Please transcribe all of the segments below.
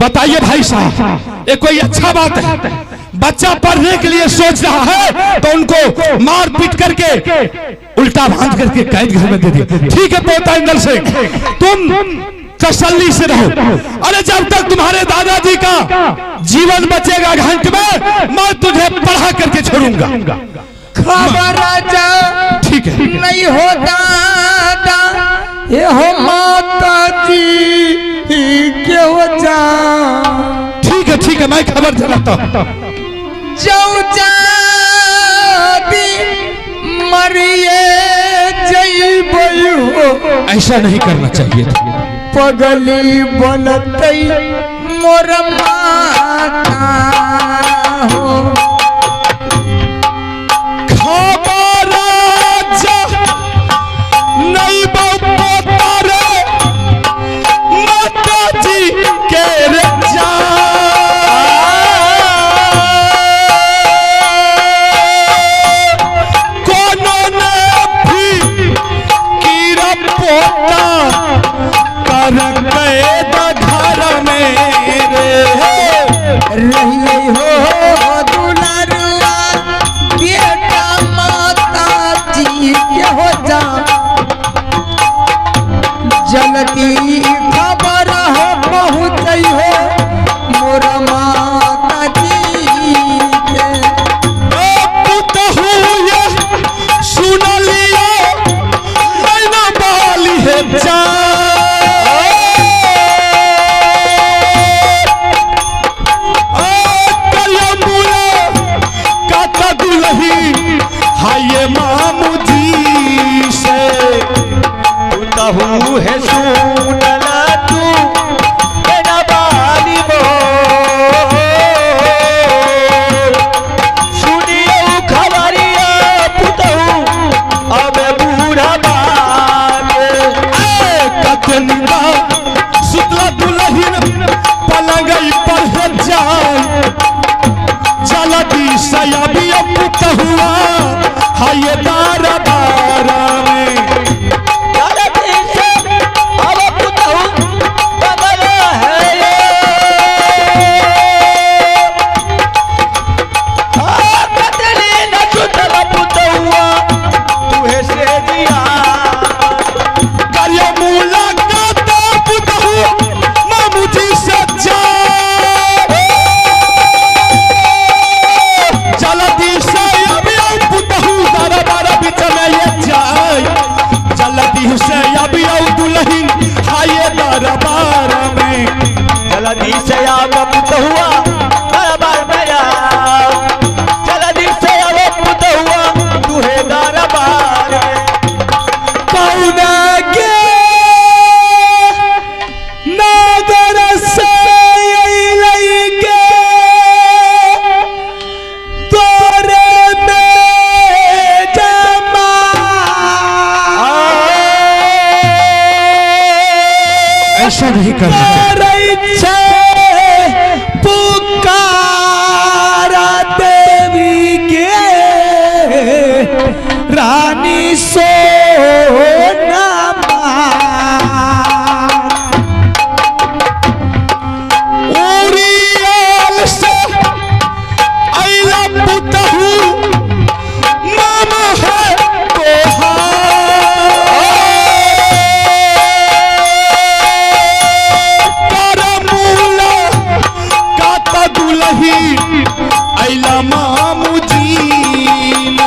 बताइए भाई साहब, ये कोई अच्छा बात है? बच्चा पढ़ने के लिए सोच रहा है तो उनको मार पीट करके उल्टा बांध करके कैद घर में दे दिया। ठीक है पोता इंदर सिंह, तुम तसल्ली से रहो। अरे जब तक तुम्हारे दादाजी का जीवन बचेगा घंट में, मैं तुझे पढ़ा करके छोड़ूंगा। खबर आजा ठीक है नहीं होता ये हो माता जी के हो जा। ठीक है, मैं खबर चलाता हूँ। मरिए जई हो, ऐसा नहीं करना चाहिए था। पगली बनतई मोर माता हो। खबर आजा नहीं पोता रे माता जी के रे जा। रही हो दुलारुआ बेटा माता जी के हो जा। जल्दी खबर हो पहुँच हो मोर माता जी के। सुन लिया मैना बाली है जा। हाय मामू जी से कहूँ है सुनला तू मेरा बाली बो। सुनियो खबरिया पुतहू अब बूढ़ा बात। कतनिका सुतला दुल्हन पलंगई पर जाए। जल्दी सयाबी पुतहुआ हाय दारा दारा में। अब पुतहू कमला है कतली न छुटल पुतहुआ तुहे से दिया। करिया मुलाकात पुतहू मामू जी से जा। जल्दी से अभी पुतहू दारा दारा बीच में ये जाए। जल्दी से अभी दुल्हन हाय दारा बारा में। जल्दी से आव पुतहुआ बराबर बजा। जल्दी से आव पुतहुआ तुहे दरबार में। कौना के नगर से लइके तोरे में जमा। ऐसा नहीं करना चाहिए। पुकारा देवी के रानी सोना उड़ियल से अइला पुतहू मामा है करमूला काता दुलही अइला मामू जी न।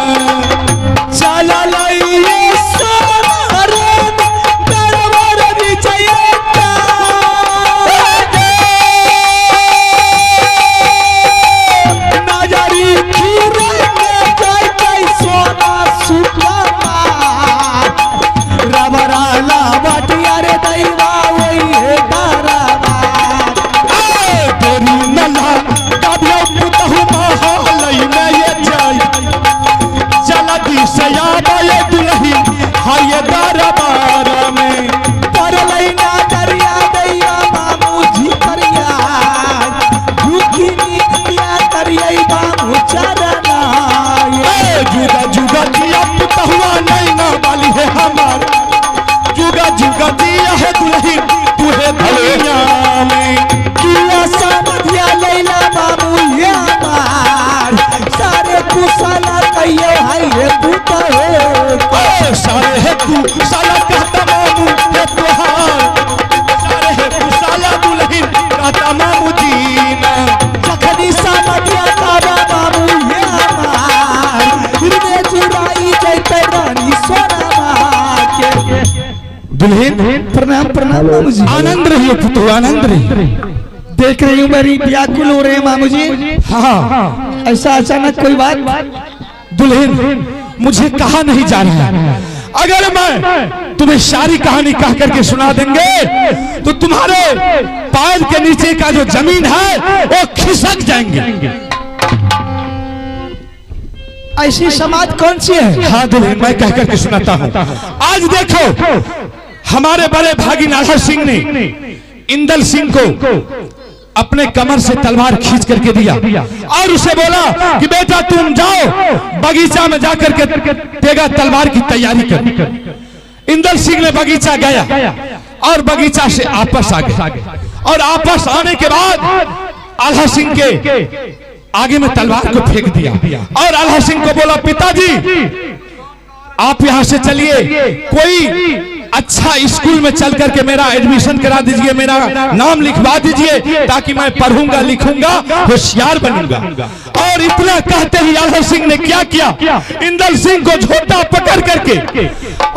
चला लइए सरन दरबार विजयता। नजरी खीरे में जाय जाय सोना सुतला। रबरा लावटिया रे दैवा वही है दारावा। तेरी नला काबिया पुतहू महालय में ये जाय। जल्दी से आवे दुल्ही हाय दरबार में। परलई ना दरिया दैया मामू जी करिया। भूखी नीतिया करिया बाबू चरना। जुगा जुगा दिया पुतहुआ नहीं ना वाली है हमार। जुगा जुगा दिया है दुल्ही तुहे दुनिया में। किया मामू जी। आनंद रहिए पुत्र, आनंद रहिए। देख रही हूँ मेरी व्याकुल हो रहे हैं मामू जी। हाँ ऐसा अचानक कोई बात? दुल्हन, मुझे कहा नहीं जा रहा है। अगर मैं तुम्हें सारी कहानी कह करके सुना देंगे तो तुम्हारे पैर के नीचे का जो जमीन है वो खिसक जाएंगे। ऐसी समाज कौन सी है? हाँ दुल्हन, मैं कह करके सुनाता हूँ। आज देखो, हमारे बड़े भागी नारहर सिंह ने इंदल सिंह को अपने कमर से तलवार खींच करके दिया और उसे बोला कि बेटा तुम जाओ बगीचा में जाकर के तेगा तलवार की तैयारी कर। इंदल सिंह ने बगीचा गया और बगीचा से वापस आ गया और वापस आने के बाद आल्हा सिंह के आगे में तलवार को फेंक दिया और आल्हा सिंह को बोला पिताजी आप यहां से चलिए, कोई अच्छा स्कूल में चल करके मेरा एडमिशन करा दीजिए, मेरा नाम लिखवा दीजिए ताकि मैं पढ़ूंगा लिखूंगा होशियार बनूंगा। और इतना कहते ही आल्हा सिंह ने क्या किया, इंदल सिंह को झोटा पकड़ करके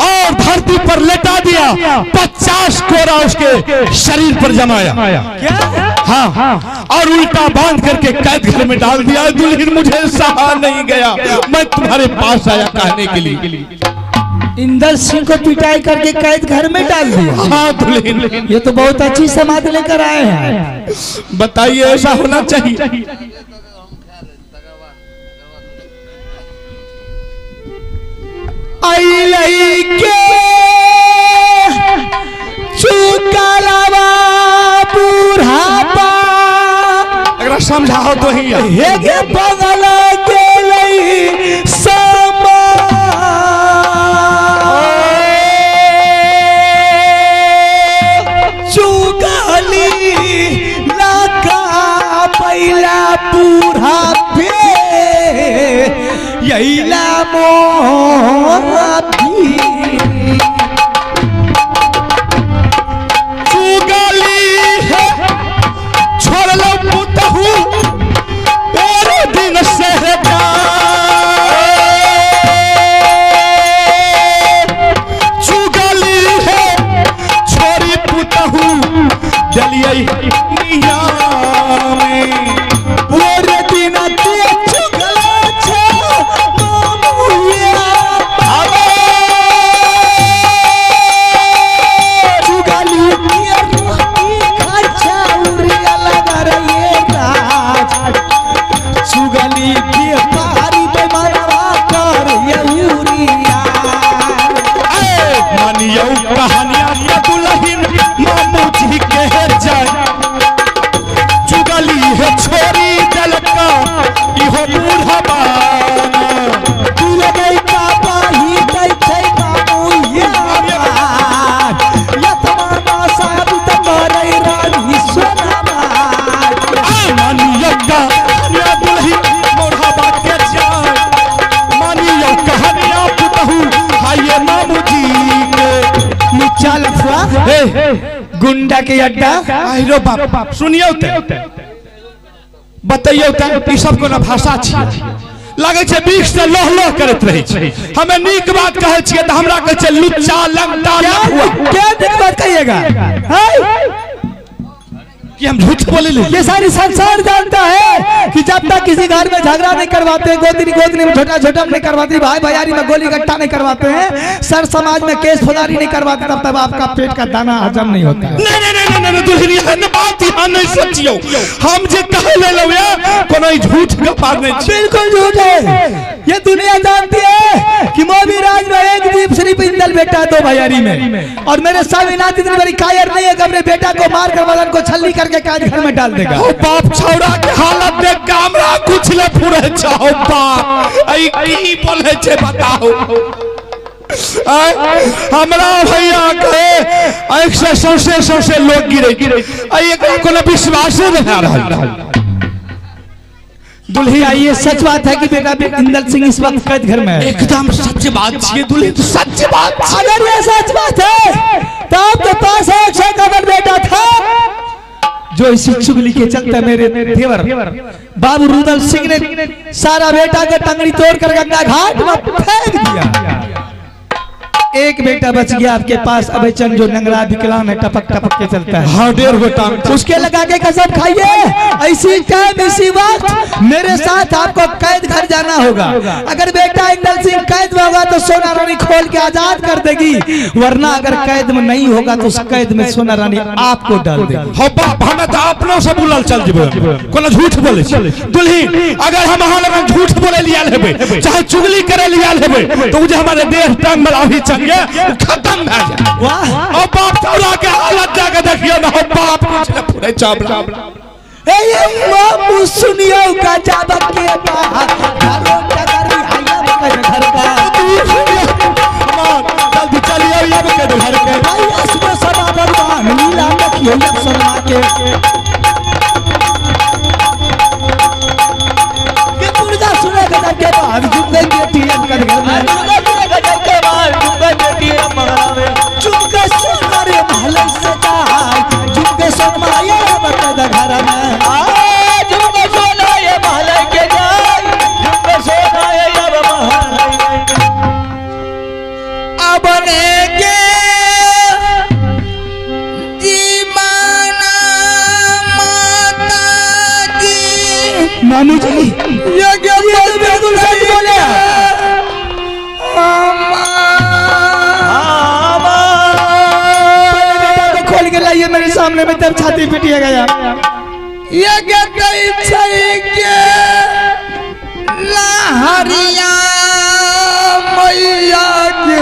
और धरती पर लेटा दिया, 50 कोरा उसके शरीर पर जमाया। हाँ, और उल्टा बांध करके कैद घर में डाल दिया। दुल्हन, मुझे सहा नहीं गया, मैं तुम्हारे पास आया कहने के लिए। इंदल सिंह को पिटाई करके कैद घर में डाल दिया? हाँ दुल्हन, ये तो बहुत अच्छी समाज लेकर आए हैं। बताइए ऐसा होना चाहिए? आई के चुकलवा बुढ़ापा अगर समझाओ तो ही हे गे बगल के लई समा चुगली लगा पहिला बुढ़ापे यैला मोही चुगली है छोड़ लो पुतहू और दिन से चुगली है छोरी पुतहू जलिए मिया में पूरे दिन ते चुगला छो मामुया चुगली के रोटी खर्चा उरिया लगा रही राज चुगली के पारी पे मरवा कर ये उरिया मानियो कहानियां या दुल्हन मामू जी के जाए चुगली है छोरी जलका इहो बूढ़ा बाना दिल गई का पाही कई छै मामुया या तमाना साहब तमरे रानी सोनामा मानियो कहानियां दुल्हन बूढ़ा बा के जाए मानियो कहानियां पुतहू हाय मामू जी के चल गुंडा के अड्डा आई रो बाप सुनियो ते बताइयो ते ई सब को ना भाषा छी लगे छे बीच से लोह लोह करत रही छे। हमें नीक बात कहे छिए त हमरा कहे छे लुच्चा लंगटा लहुआ। क्या नीक बात कहिएगा? कि हम झूठ बोले ले? ये सारी संसार जानता है कि जब तक किसी घर में झगड़ा नहीं करवाते, गोदनी में छोटा छोटा नहीं करवाते, भाई भैयारी में गोली गट्टा नहीं करवाते हैं, सर समाज में केस फौजदारी नहीं करवाते, तब तक आपका पेट का दाना हजम नहीं होता। नहीं दुल्हन यह न बात यहाँ नहीं सोचियो। हम जे कह ले लो या कोनो झूठ का पार नहीं। बिल्कुल झूठ है। ये दुनिया जानती है कि मोदी राज में एक दीप सिर्फ इंदल बेटा है 2 भैयारी में, और मेरे स्वामीनाथ इतनी बड़ी कायर नहीं है कि अपने बेटा को मार कर बदन को छलनी करके काज घर में डाल देगा। ओ बाप छौड़ा के हालत देख के हमरा कुछ ले पूरे चाहो बाप आई की बोले छे बताओ। हमरा भैया कहे एक से सौसे लोग गिरे आई एकरा कोनो विश्वास नहीं आ रहा। दुल्ही ये सच बात है कि बेटा इंदल सिंह इस वक्त कैद घर में है? एकदम सच बात है दुल्ही, तो सच बात। अगर ये सच बात है तो आपके पास एक से कदर बेटा था जो इसी चुगली के चलते मेरे देवर बाबू रुदल सिंह ने सारा बेटा का टंगड़ी तोड़ कर गंगा घाट में फेंक दिया। एक बेटा बच गया आपके पास अबे चंद जो नंगरा विकलांग है, टपक टपक के चलता है। हाँ 1.5 गो टांग। उसके लगा के कसम खाइए ऐसी टाइम इसी वक्त मेरे साथ आपको कैद घर जाना होगा। अगर बेटा इंदल सिंह कैद में होगा तो सोना रानी खोल के आजाद कर देगी, वरना अगर कैद में नहीं होगा तो उस कैद में सोना रानी आपको डाल देगी। हो बाप हमें तो अपनों से बुलल चल जेबे, कोनो झूठ बोले दुल्ही। अगर हम अहाँ लगन झूठ बोले लिया लेबे चाहे चुगली करे लिया लेबे तो जे हमारे देह टांग में अभी चल गया खत्म हो जाए। वाह और बाप तोरा के हालत जाके देखियो ना, हो बाप कुछ न पूरे चाबला। ए बाबू सुनियो का जाबक के बाहर घरों टगरी आया बकर घर का जल्दी चलिए ये के घर के भाई असबो सदा भगवान लीला देखियो ये शर्मा के दुर्गा सुने गदर के बाद झुक गई बेटी अंकल घर में। दुर्गा गजब के बाद दुर्गा बेटी मंगला में झुक के सोना रे महल से जाए, झुक के सोना ये बकर घर में। झुमके सोना ये महल के जाय, झुमके सोना ये अब महल अपने के जीवाना माता जी। नानू जी ये क्या बिल्कुल सही बोले। खोल के लाइए मेरे सामने में, तब छाती पिटिएगा यार। ये क्या कहीं सही के लहरिया मैया के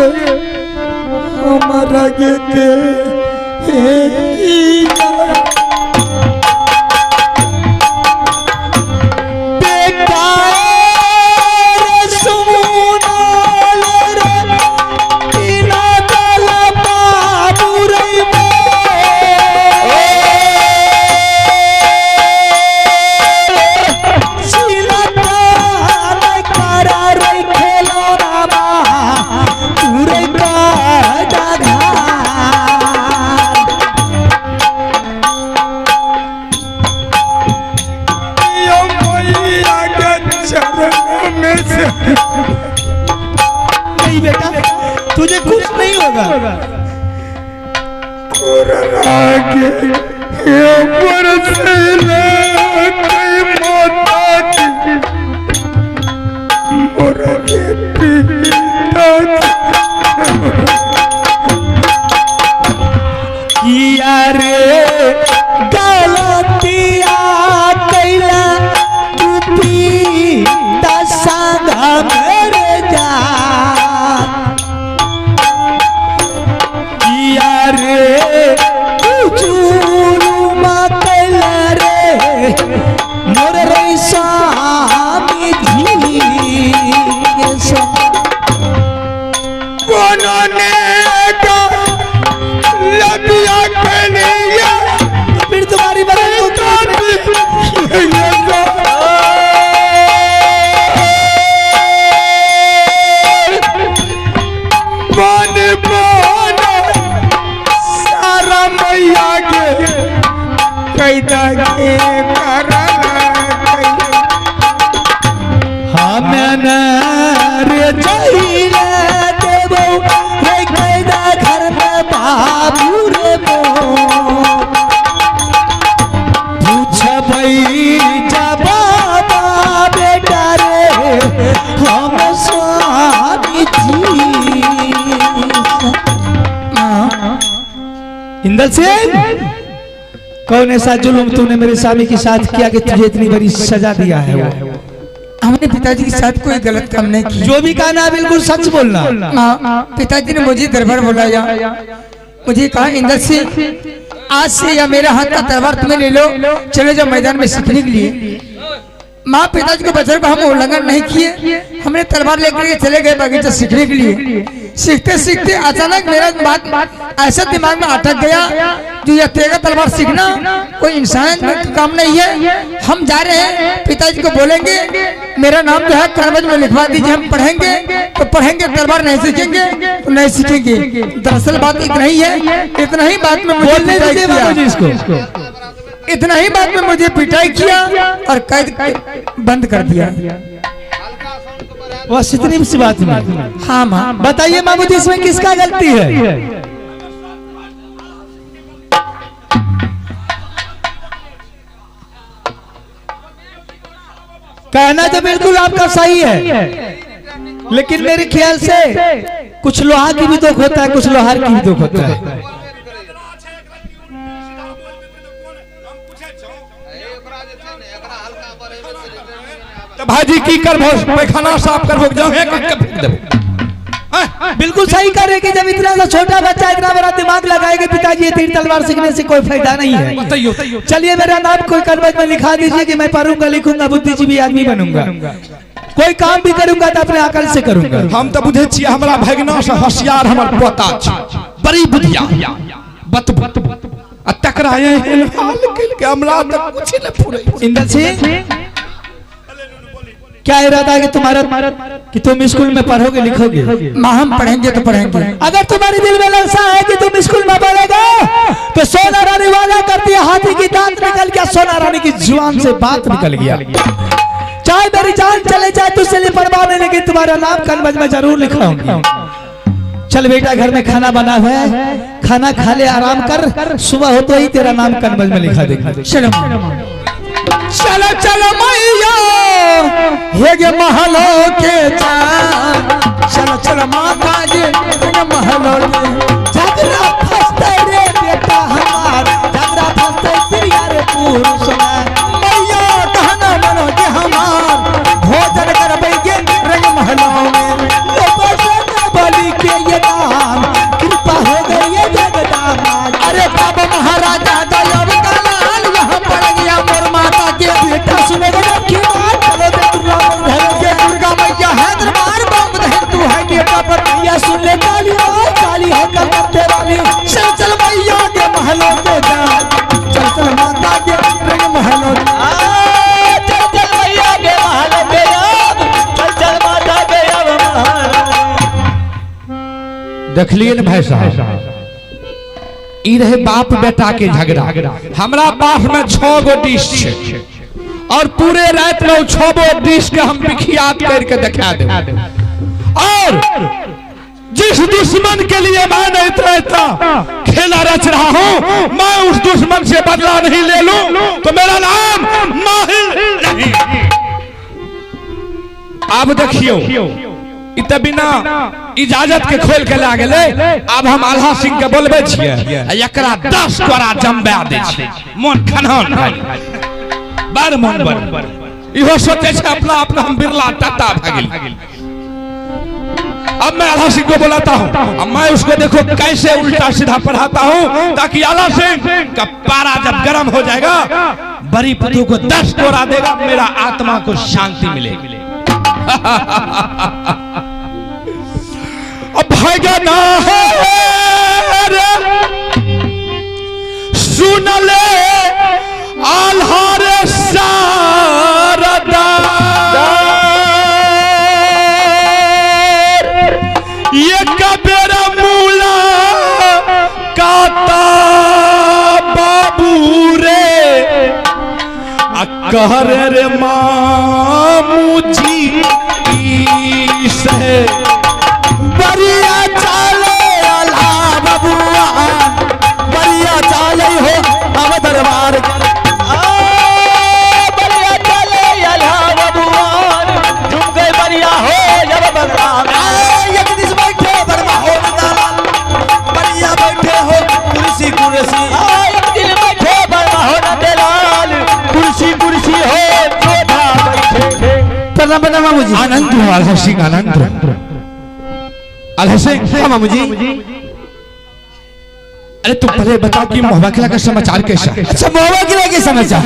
हमारा के बेटा रे सुनाल रे बिना गला बाबू रे नहीं बेटा तुझे कुछ नहीं होगा। रे गलतिया कैला तू पीता संगा मेरे जा रे चूलुमा कैला रे मोर रे स्वामी जी के उन्होंने लबिया कन्हैया फिर तुम्हारी बहन को सारा मैया के कैदा के हमें रे चाहिए देवो रे कैदा घर में बाबू रे पूछ भाई जवाब बेटा रे हम स्वामी जी। इंदल सिंह कौन ऐसा जुल्म तूने मेरे स्वामी के साथ किया कि तुझे इतनी बड़ी सजा दिया है? वो हमने पिताजी के साथ कोई गलत काम नहीं किया। जो भी कहना है बिल्कुल सच बोलना। पिताजी ने मुझे दरबार बुलाया, मुझे कहा इंदल सिंह आज से या मेरे हाथ का तलवार तुम्हें ले लो, चले जाओ मैदान में सीखने के लिए। माँ पिताजी के वचन का हम उल्लंघन नहीं किए, हमने तलवार लेकर के चले गए बगीचा सीखने के लिए। सीखते सीखते अचानक मेरा बात ऐसा दिमाग में अटक गया जो यह तेगा तलवार सीखना कोई इंसान का काम नहीं है। हम जा रहे हैं, पिताजी को बोलेंगे मेरा नाम जो है कागज में लिखवा दीजिए, हम पढ़ेंगे तो पढ़ेंगे, तलवार नहीं सीखेंगे तो नहीं सीखेंगे। दरअसल बात इतना ही है, इतना ही बात में मुझे पिटाई किया, इतना ही बात में मुझे पिटाई किया और कैद बंद कर दिया। बस इतनी सी बात में। हाँ माँ। बताइए मामू जी इसमें किसका गलती है? कहना तो बिल्कुल आपका सही है, लेकिन मेरे ख्याल से कुछ लोहा की भी दुख होता है, कुछ लोहार की भी दुख होता है। तो भाजी की करबो, पैखाना साफ करबो, जाओ एक के फेंक देबो। बिल्कुल सही कर रहे कि जब इतना सा छोटा बच्चा इतना बड़ा दिमाग लगाएगा पिताजी, ये तीर तलवार सीखने से कोई फायदा नहीं है। बताइयो। चलिए मेरा नाम कोई कागज में लिखा दीजिए कि मैं पढ़ूंगा लिखूंगा बुद्धिजीवी आदमी बनूंगा, कोई काम भी करूंगा तो अपने अकल से करूंगा। हम तो बुझे छिए हमरा भगना से होशियार हमर पोता छ, बड़ी बुधिया बत टकराए हाल के हमरा तो कुछ न पूरे। इंदर सिंह क्या इरादा है कि तुम्हारा कि तुम स्कूल में पढ़ोगे लिखोगे? माँ हम पढ़ेंगे तो पढ़ेंगे। अगर तुम्हारे दिल में लालसा है कि तुम स्कूल में पढ़ेगा तो सोना रानी वाला करती है, हाथी की दांत निकल गया, सोना रानी की जुबान से बात निकल गया। चाहे मेरी जान चले जाए तो उससे परवाह नहीं, लेकिन तुम्हारा नाम कनबज में जरूर लिखाऊंगी। चल बेटा घर में खाना बना हुआ है, खाना खा ले, आराम कर, सुबह होते ही तेरा नाम कनबज में लिखा देगा। चलो चलो चलो मैया ये महलों के चलो चलो माता जी महलों झगड़ा फंसते रे बेटा हमार, झगड़ा फंसते प्रिया रे पुरुष मैया कहना मनो के हमार भोजन करबेगे रंग महलों में लोगों से न बलि के ये नाम कृपा हो गई ये जगदामाद। अरे बाबा महाराजा दयाल का लाल यहाँ पड़ गया मोर माता के बेटा सुनेगा की बात चलो ये दुर्गा मैया है दरबार बम है तू है बेटा पर भैया सुन ले काली काली है कलकत्ते वाली। चल चल मैया के महलों के जा, चल चल माता के रंग महलों चल चल मैया के महल पे अब, चल चल माता के अब महल। देख लिए न भाई साहब, ई रहे बाप बेटा के झगड़ा। हमरा पास में 6 गो डिश छे और पूरे रात में 6 गो डिश के हम बिखियात करके दिखा दे। और जिस दुश्मन के लिए मैं इतना खेला रच रहा हूं, मैं उस दुश्मन से बदला नहीं ले लूं तो मेरा नाम माहिर नहीं। अब देखियो इत बिना इजाजत के खोल के ला गेले। अब हम आल्हा सिंह के बोलबे छिए, एकरा 10 कोरा जमबा दे छी, मन खनहन बार मन बर इहो सोचे छे अपना अपना हम बिरला टाटा भागिल। अब मैं आल्हा सिंह को बुलाता हूँ, अब मैं उसको देखो कैसे उल्टा सीधा पढ़ाता हूँ, ताकि आल्हा सिंह का पारा जब गर्म हो जाएगा बड़ी पतू को 10 कोरा देगा, मेरा आत्मा को शांति मिलेगी। अब भगना सुन ले आल्हार सारदा ये कबेरा मूला काता बाबू रे कहर रे मामू जी से बढ़िया चाले आल्हा बबुआ, बढ़िया चाले हो अब दरबार बढ़िया चले आल्हा बबुआ, झुम गए बढ़िया हो जब बदलाव। जगदीश बैठे बर्मा हो दलाल, बढ़िया बैठे हो कुर्सी कुर्सी एक दिल बैठे बर्मा हो न दलाल, कुर्सी कुर्सी हो जोधा बैठे। प्रणाम प्रणाम मामू जी। आनंद हो आल्हा सिंह, आनंद आल्हा सिंह। हाँ मामू जी। अरे तुम पहले बताओ कि मोहब्बत का समाचार कैसा है? अच्छा मोहब्बत किला के समाचार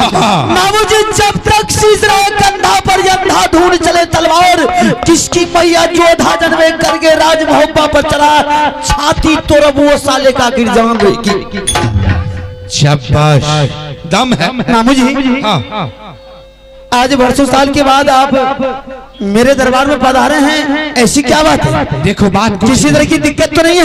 मामू जी, जब तक सीसरा कंधा पर यंधा ढूंढ चले तलवार, किसकी मैया जोधा जन्मे करके राज मोहब्बा पर चला, छाती तोड़ब वो साले का गिर जान शाबाश, दम है मामू जी। हाँ आज वर्षों साल के बाद आप मेरे दरबार में पधारे हैं, ऐसी क्या बात है? देखो बात किसी तरह की दिक्कत तो नहीं है?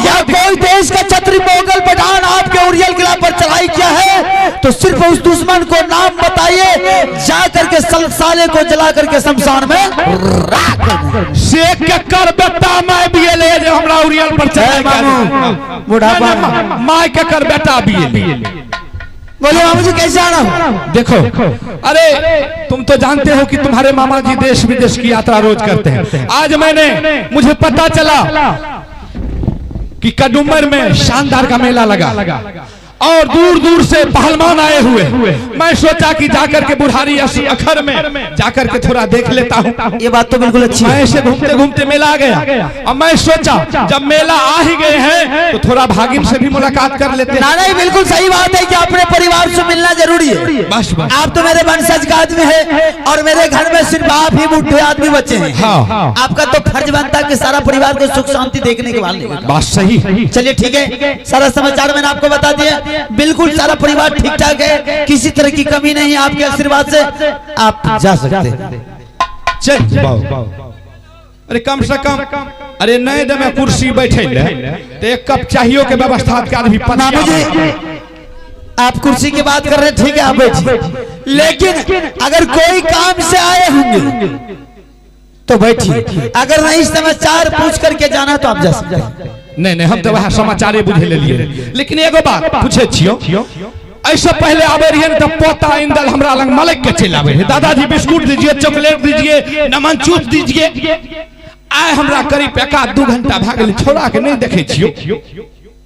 या कोई देश का छत्री मोगल पठान आपके उरियल किला पर चढ़ाई किया है तो सिर्फ उस दुश्मन को नाम बताइए, जा करके साले को जला करके शमशान में शेख के कर बेटा मैं भी ले हमरा उरियल पर चढ़ाई बुढ़ापा माय के कर बेटा भी बोले मामू जी कैसे आना हो? देखो अरे तुम तो जानते हो कि तुम्हारे मामा जी देश विदेश की यात्रा रोज करते हैं। आज मुझे पता चला कि कदुमर में शानदार का मेला लगा और दूर दूर से पहलवान आए हुए। मैं सोचा कि जाकर के बुढ़ारी अखर में जाकर के थोड़ा देख लेता हूँ। ये बात तो बिल्कुल अच्छी मैं ऐसे घूमते घूमते मेला आ गया और मैं सोचा जब मेला आ ही गए हैं तो थोड़ा भागिन से भी मुलाकात कर लेते हैं। नहीं बिल्कुल सही बात है कि अपने परिवार से मिलना जरूरी है। बस आप तो मेरे वंशज का आदमी है और मेरे घर में सिर्फ आप ही बूढ़े आदमी बच्चे हैं। हाँ। आपका तो फर्ज बनता है कि सारा परिवार को सुख शांति देखने के बाद। बात सही। चलिए ठीक है, सारा समाचार मैंने आपको बता दिया। बिल्कुल सारा परिवार ठीक ठाक है, किसी तरह की कमी नहीं है। आपके आशीर्वाद से आप जा सकते हैं। चल अरे कम से कम अरे नहीं दे मैं कुर्सी बैठे तो एक कप चाहिए के व्यवस्था भी आप कुर्सी की बात कर रहे हैं, ठीक है आप बैठिए, लेकिन अगर कोई काम से आए होंगे तो बैठिए, अगर नहीं समाचार पूछ करके जाना तो आप जा सकते हैं। नहीं हम तो वह समाचार बुझे ले लिए, लेकिन एगो बात पूछे छियो ऐसे पहले आवे रहिए तो पोता इंदल हमरा लंग मलक के चल आवे है, दादाजी बिस्कुट दीजिए, चॉकलेट दीजिए, नमन चूस दीजिए। आए हमरा करीब एक आध 2 घंटा भागल छोड़ा के नहीं देखे छियो।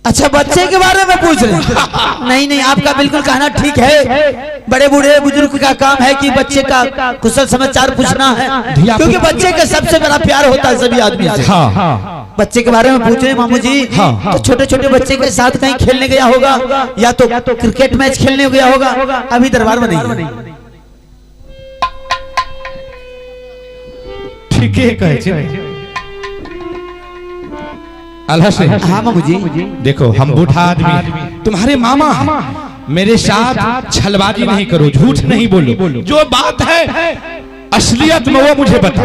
अच्छा बच्चे के बारे में पूछ रहे हैं? नहीं आपका बिल्कुल कहना ठीक है। बड़े बूढ़े बुजुर्ग का काम है कि बच्चे का कुशल समाचार पूछना है, क्योंकि बच्चे का सबसे बड़ा प्यार होता है सभी आदमी से। हाँ। बच्चे के बारे में पूछ रहे हैं मामू जी। हाँ। तो छोटे छोटे बच्चे के साथ कहीं खेलने गया होगा या तो क्रिकेट मैच खेलने गया होगा, अभी दरबार में नहीं। ठीक है कहे अल्लाह से। हाँ मामू जी। देखो हम बूढ़ा आदमी, तुम्हारे मामा मेरे साथ छलबाजी नहीं करो, झूठ नहीं बोलो, जो बात है असलियत में वो मुझे बता।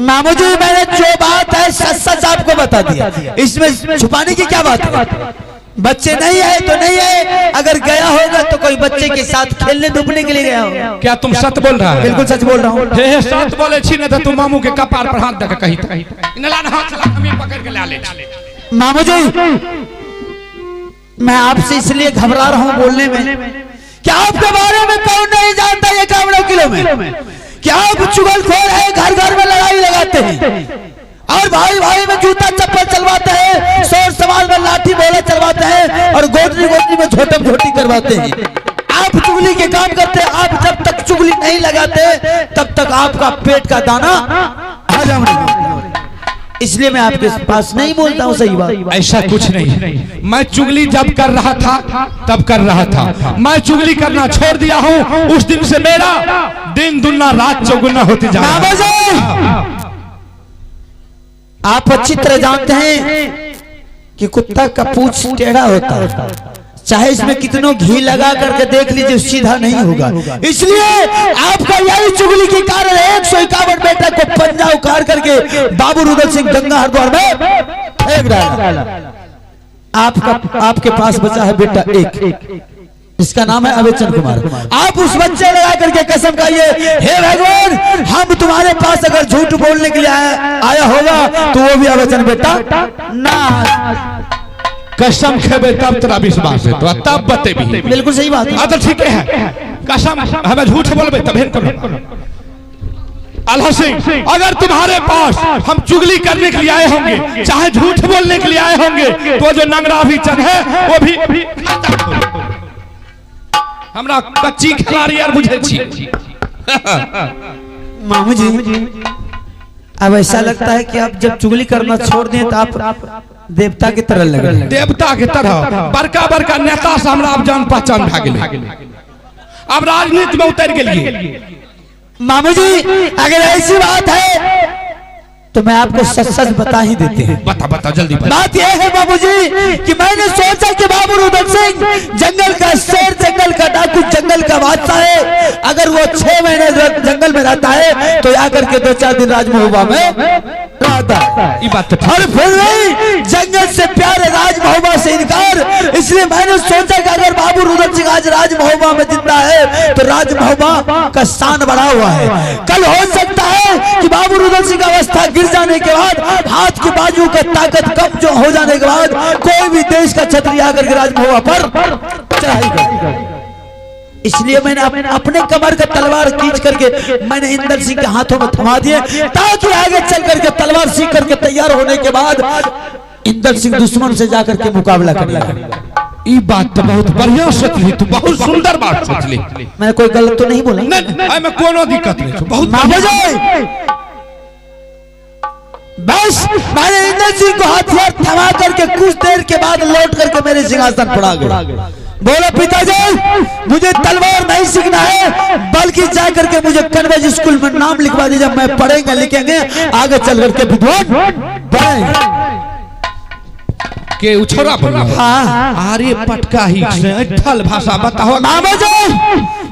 मामू जी मैंने जो बात है सच सच आपको बता दिया, इसमें छुपाने की क्या बात है? बच्चे नहीं है तो नहीं है, अगर गया होगा तो कोई बच्चे के साथ खेलने धूपने के लिए गया होगा। क्या तुम सच बोल रहा है? बिल्कुल सच बोल रहा हूँ। हे सच बोले छी नहीं तो तुम मामू के कपार पर हाथ दे कहीं हाथ चला हमें पकड़ के ला ले। मामू जी मैं आपसे इसलिए घबरा रहा हूँ बोलने में कि आपके बारे में कौन नहीं जानता ये 51 किलो में। क्या आप चुगलखोर है, घर घर में लड़ाई लगाते हैं और भाई भाई में जूता चप्पल चलवाते हैं, शोर समाज में लाठी बोले चलवाते हैं और गोदनी गोदनी में झोटम झोटी करवाते हैं। आप चुगली के काम करते हैं। आप जब तक चुगली नहीं लगाते तब तक आपका पेट का दाना हजम नहीं होता। इसलिए मैं आपके पास नहीं बोलता हूँ सही बात। ऐसा कुछ नहीं, मैं चुगली जब कर रहा था तब कर रहा था, मैं चुगली करना छोड़ दिया हूँ। उस दिन से मेरा दिन दुगना रात चौगुना होती जा रहा है। आप अच्छी तरह जानते हैं कि कुत्ता का पूंछ टेढ़ा होता है, चाहे इसमें कितनों घी लगा करके देख लीजिए सीधा नहीं होगा। इसलिए आपका यही चुगली के कारण 151 बेटा को पंजा उखाड़ करके बाबू रुदल सिंह गंगा हरिद्वार में फेंक डाला। आपके पास बचा है बेटा एक, इसका नाम है अवेचन कुमार। आप उस बच्चे लगा करके कसम खाइए, हे भगवान हम तुम्हारे पास अगर झूठ बोलने के लिए आया होगा तो वो भी अवेचन बेटा ना। कसम खेबे तब तेरा विश्वास है तो तब बते भी। बिल्कुल सही बात है। तो ठीक है, कसम हमें झूठ बोलबे तब अल्लाह सिंह अगर तुम्हारे पास हम चुगली करने के लिए आए होंगे, चाहे झूठ बोलने के लिए आए होंगे, तो जो नंगरा भी चन है वो भी हमरा कच्ची खिलाड़ी यार बुझे छी। मामू जी अब ऐसा लगता है कि आप जब चुगली करना छोड़ दें तो आप देवता की तरह लगे। देवता की तरह बड़का बड़का नेता से हमरा अब जान पहचान भा गेल, अब राजनीति में उतर गेलिए। मामू जी अगर ऐसी बात है तो मैं आपको सच सच बता ही देते हैं। बता जल्दी बता। बात यह है बाबू जी कि मैंने सोचा कि बाबू रुदल सिंह जंगल का शेर, जंगल का डाकू, जंगल का बादशाह है। अगर अगर वो 6 महीने जंगल में रहता है तो आकर के 2-4 दिन राजमहबूबा में रहता है। ये बात तो ठीक। और फिर भी जंगल से प्यारे राजमहबूबा से इनकार। इसलिए मैंने सोचा कि अगर बाबू रुदल सिंह आज राजमहबूबा में जिंदा है तो राजमहबूबा का शान बढ़ा हुआ है। कल हो सकता है कि बाबू रुदल सिंह का अवस्था गिर जाने के बाद, हाथ की बाजू का ताकत कम जो हो जाने के बाद, कोई भी देश का क्षत्रिय आकर के राजमहबूबा पर चढ़ाई कर। इसलिए मैंने अपने कमर का तलवार खींच करके मैंने इंदर सिंह के हाथों में थमा दिए, ताकि आगे चल करके तलवार सीख करके तैयार होने के बाद इंदर सिंह दुश्मन से जाकर के मुकाबला करेगा। ये बात तो बहुत बढ़िया सोचली, तू बहुत सुंदर बात सोचली। मैं कोई गलत तो नहीं बोला? नहीं, मैं कोनो दिक्कत नहीं, बहुत बस मैंने इंदर सिंह को हथियार थमा करके कुछ देर के बाद लौट करके मेरे सिंहासन पर आ गया। बोला पिताजी मुझे तलवार नहीं सीखना है, बल्कि जाकर के मुझे कन्वेज स्कूल में नाम लिखवा दीजिए, मैं पढ़ेंगे लिखेंगे आगे चल करके विद्वान बनेंगे। के उछोरा बोला? हाँ। अरे पटका ही ठल भाषा बताओ। मामा जी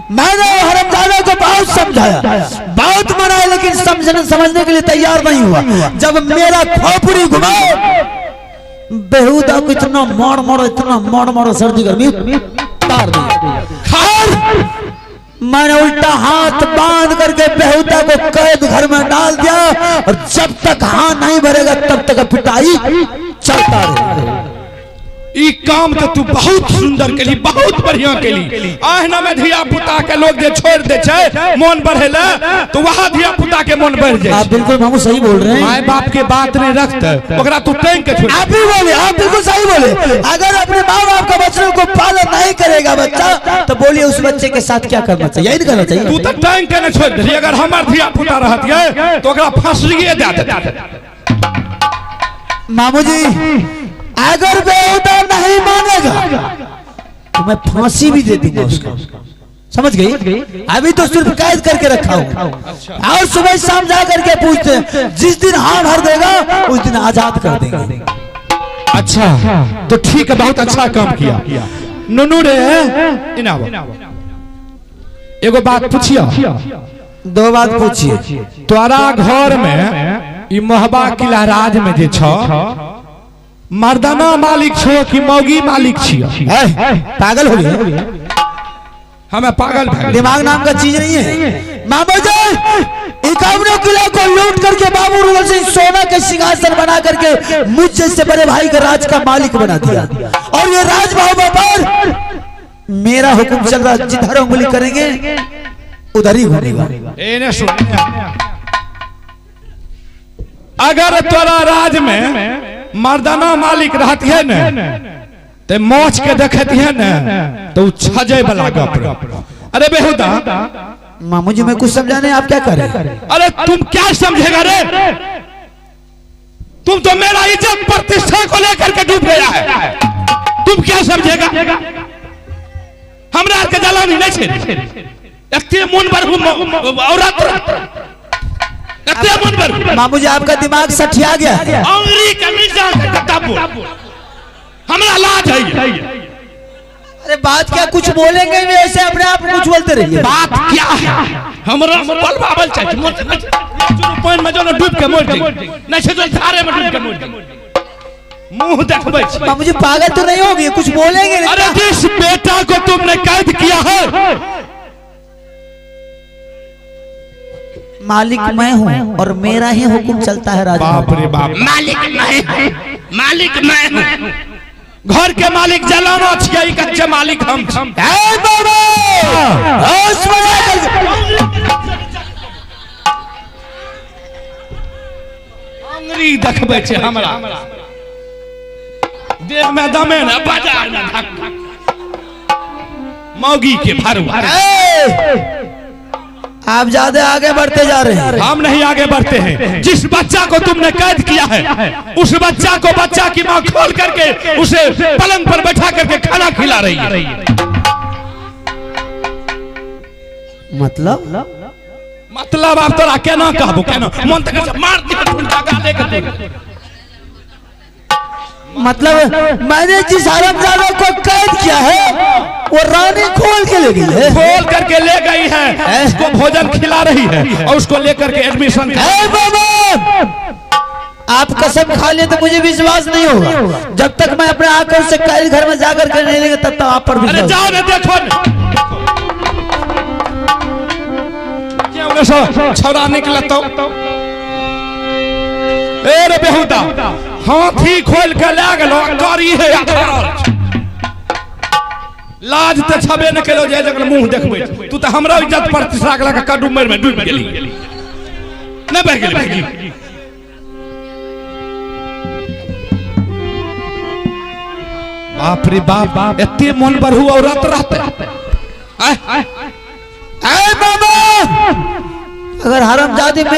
मैंने हरमजादा को बहुत समझाया, बहुत मनाया, लेकिन समझने के लिए तैयार नहीं हुआ। जब मेरा खोपड़ी घुमा बेहुदा को इतना मार मारो सर्दी गर्मी तार दी। मैंने उल्टा हाथ बांध करके बेहुदा को कैद घर में डाल दिया, और जब तक हाथ नहीं भरेगा तब तक पिटाई चलता रहेगा। ई काम तो तू बहुत सुंदर केली, बहुत बढ़िया केली। आहना में धिया पुता के लोग जे छोड़ दे छे मन बढ़ेला, तो वहां धिया पुता के मन बढ़ जाए। आप बिल्कुल मामू सही बोल रहे हैं। माय बाप के बात नहीं रखते ओकरा तू टैंक के छोड़। आप भी बोले, आप बिल्कुल सही बोले। अगर अपने माँ बाप का बच्चों को पालन नहीं करेगा बच्चा, तो बोलिए उस बच्चे के साथ क्या करना चाहिए? यही करना चाहिए। तू तो टैंक के न छोड़ दे। अगर हमार धिया पुता रहत है तो ओकरा फांसी दे दे। मामू जी अगर बेहुदा नहीं मानेगा तो मैं फांसी भी दे दूंगा उसको, समझ गई? अभी तो सिर्फ कैद करके रखा हूं, और सुबह शाम जा करके पूछते हैं, जिस दिन हाँ भर देगा उस दिन आजाद कर देंगे। अच्छा तो ठीक है, बहुत अच्छा काम किया। नुनू रे एगो बात पूछिया। 2 बात पूछिए। तोरा घर में ई मोहबा किला राज में जे छ मर्दाना मालिक छो कि मौगी मालिक छियो? पागल हो गए? हमें पागल दिमाग नाम का चीज नहीं है। मामा जी 51 किलो को लूट करके बाबू रुदल सिंह सोना के सिंहासन बना करके मुझ जैसे बड़े भाई का राज का मालिक बना दिया, और ये राजमहबूबा पर मेरा हुक्म चल रहा, जिधर उंगली करेंगे उधर ही घूमेगा। अगर तोरा राज में मर्दाना मालिक रहती है न, ते मोच के देखती है न, तो छजे वाला गप। अरे बेहुदा मामू जी मैं कुछ समझाने, आप क्या करें? अरे तुम क्या समझेगा रे? तुम तो मेरा इज्जत प्रतिष्ठा को लेकर के डूब गया है। तुम क्या समझेगा? हमरा के जलानी नहीं छे। एते मन पर औरत मामू जी आपका दिमाग सठिया गया। अंगरी का मिर्जा का तब हमरा लाज है। अरे बात क्या कुछ बोलेंगे भी ऐसे अपने आप कुछ बोलते रहिए। बात क्या है? हमरा बल बाबल चाहिए। पानी में जो डूब के मर जाए, नहीं छे तो धारे में डूब के मर जाए। मुंह देखबै छी। मामू जी पागल तो नहीं होगी, कुछ बोलेंगे? अरे जिस बेटा को तुमने कैद किया है मालिक मैं हूँ, और मेरा ही हुक्म चलता है राजा। बाप रे बाप, मालिक मालिक मैं हूँ। घर के मालिक जलाना चाहिए, कच्चे मालिक हम। अंगरी देखबै छे हमरा, देह में दमे न, बाजार में धक मौगी के भरवा। आप ज्यादा आगे बढ़ते जा रहे हैं। हम नहीं आगे बढ़ते हैं। जिस बच्चा को तुमने कैद किया है, उस बच्चा को बच्चा की मां खोल करके उसे पलंग पर बैठा करके खाना खिला रही है। मतलब आप तोरा केना कहबो? केना मन तक मार दिया गाले के। मतलब मैंने जिस हरामजादा को कैद किया है वो रानी खोल के ले गई है। खोल करके ले गई है, उसको भोजन खिला रही है और उसको लेकर के एडमिशन। आप कसम खा लिए तो मुझे विश्वास नहीं होगा। जब तक मैं अपने आंखों से कल घर में जाकर के नहीं लेंगे तब तक आप पर अरे जाओ ना देखो छौरा निकला तो अरे बेहुदा हाथी खोल के ले गेलो गाड़ी है लाज ते छबे न केलो जे जकर मुंह देखबै तू त हमरा इज्जत पर तीसरा गला का काडू मार में डूब गेली न बह गेली बाप रे बाप एते मन बढ़ू औरत रहते अगर हरामजादी में